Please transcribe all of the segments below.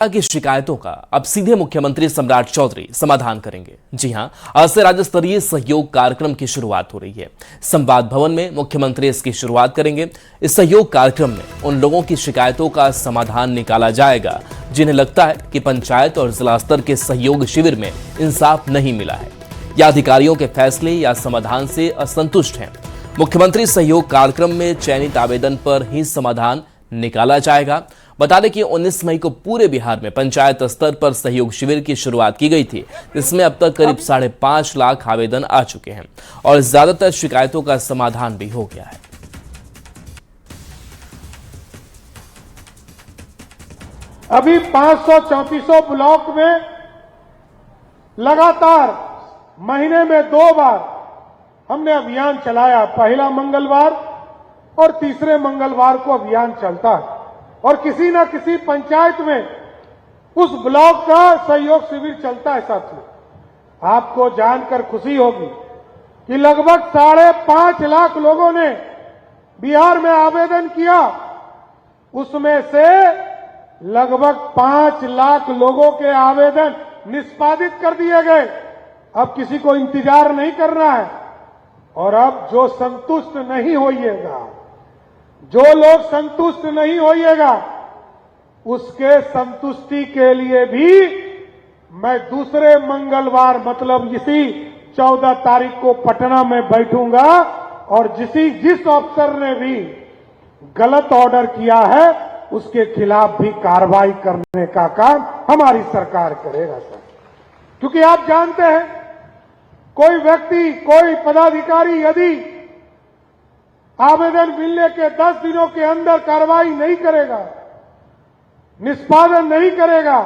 की शिकायतों का अब सीधे मुख्यमंत्री सम्राट चौधरी समाधान करेंगे। जी हां, आज से राज्य स्तरीय सहयोग कार्यक्रम की शुरुआत हो रही है। संवाद भवन में मुख्यमंत्री इसकी शुरुआत करेंगे। इस सहयोग कार्यक्रम में उन लोगों की शिकायतों का समाधान निकाला जाएगा जिन्हें लगता है कि पंचायत और जिला स्तर के सहयोग शिविर में इंसाफ नहीं मिला है या अधिकारियों के फैसले या समाधान से असंतुष्ट हैं। मुख्यमंत्री सहयोग कार्यक्रम में चयनित आवेदन पर ही समाधान निकाला जाएगा। बता दें कि 19 मई को पूरे बिहार में पंचायत स्तर पर सहयोग शिविर की शुरुआत की गई थी, जिसमें अब तक करीब 5.5 लाख आवेदन आ चुके हैं और ज्यादातर शिकायतों का समाधान भी हो गया है। अभी 500-3400 ब्लॉक में लगातार महीने में 2 बार हमने अभियान चलाया। पहला मंगलवार और तीसरे मंगलवार को अभियान चलता है और किसी न किसी पंचायत में उस ब्लॉक का सहयोग शिविर चलता है। साथियों, आपको जानकर खुशी होगी कि लगभग 5.5 लाख लोगों ने बिहार में आवेदन किया। उसमें से लगभग 5 लाख लोगों के आवेदन निष्पादित कर दिए गए। अब किसी को इंतजार नहीं करना है। और अब जो संतुष्ट नहीं होइएगा, जो लोग संतुष्ट नहीं होइएगा, उसके संतुष्टि के लिए भी मैं दूसरे मंगलवार मतलब इसी 14 तारीख को पटना में बैठूंगा और जिस अफसर ने भी गलत ऑर्डर किया है उसके खिलाफ भी कार्रवाई करने का काम हमारी सरकार करेगा सर। क्योंकि आप जानते हैं, कोई व्यक्ति, कोई पदाधिकारी यदि आवेदन मिलने के 10 दिनों के अंदर कार्रवाई नहीं करेगा, निष्पादन नहीं करेगा,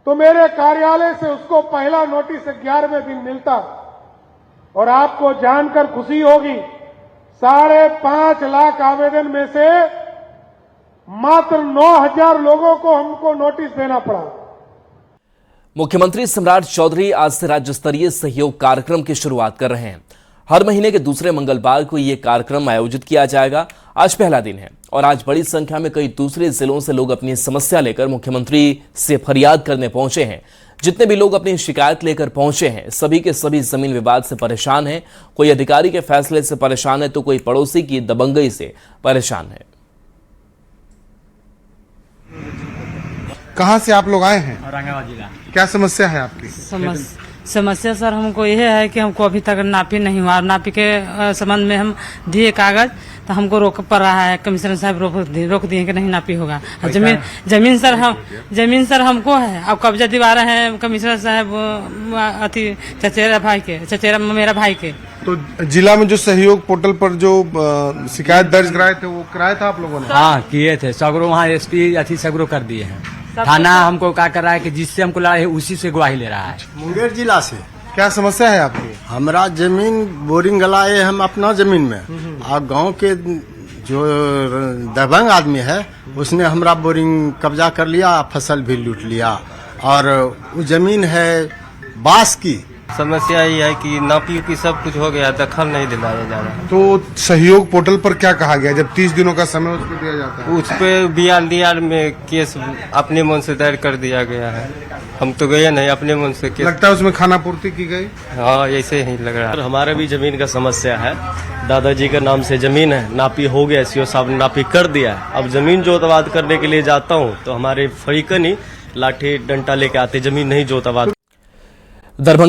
तो मेरे कार्यालय से उसको पहला नोटिस 11वें दिन मिलता। और आपको जानकर खुशी होगी, 5.5 लाख आवेदन में से मात्र 9,000 लोगों को हमको नोटिस देना पड़ा। मुख्यमंत्री सम्राट चौधरी आज से राज्य स्तरीय सहयोग कार्यक्रम की शुरुआत कर रहे हैं। हर महीने के दूसरे मंगलवार को यह कार्यक्रम आयोजित किया जाएगा। आज पहला दिन है और आज बड़ी संख्या में कई दूसरे जिलों से लोग अपनी समस्या लेकर मुख्यमंत्री से फरियाद करने पहुंचे हैं। जितने भी लोग अपनी शिकायत लेकर पहुंचे हैं, सभी के सभी जमीन विवाद से परेशान हैं। कोई अधिकारी के फैसले से परेशान है तो कोई पड़ोसी की दबंगई से परेशान है। कहाँ से आप लोग आए हैं? औरंगाबाद जिला। क्या समस्या है आपकी? समस्या सर हमको यह है कि हमको अभी तक नापी नहीं हुआ। नापी के संबंध में हम दिए कागज, तो हमको रोक पड़ रहा है। कमिश्नर साहब रोक दिए कि नहीं नापी होगा। जमीन सर हमको है। अब कब्जा दिवा रहे हैं कमिश्नर साहब अति चचेरा मेरा भाई के। तो जिला में जो सहयोग पोर्टल पर जो शिकायत दर्ज कराए थे, वो कराया था आप लोगों ने? हाँ, किए थे। सगरो वहाँ एसपी सगरो कर दिए हैं। थाना हमको क्या कर रहा है कि जिससे हमको लड़ा है उसी से गवाही ले रहा है। मुंगेर जिला से। क्या समस्या है आपकी? हमारा जमीन बोरिंग गलाए हम अपना जमीन में, और गांव के जो दबंग आदमी है उसने हमारा बोरिंग कब्जा कर लिया, फसल भी लूट लिया। और वो जमीन है बांस की। समस्या ये है कि नापी की सब कुछ हो गया, दखल नहीं दिलाया जा रहा। तो सहयोग पोर्टल पर क्या कहा गया जब 30 दिनों का समय उस पर दिया जाता है? उस पे बियान में केस अपने मन से दायर कर दिया गया है। हम तो गए नहीं, अपने मन से केस। लगता है उसमें खाना पूर्ति की गई? हाँ, ऐसे ही लग रहा है। हमारे भी जमीन का समस्या है। दादाजी के नाम से जमीन है, नापी हो गया, सीओ साहब ने नापी कर दिया है। अब जमीन जोतवाद करने के लिए जाता हूँ तो हमारे फरीकन ही लाठी डंडा लेके आते, जमीन नहीं जोतवाद। दरभंगा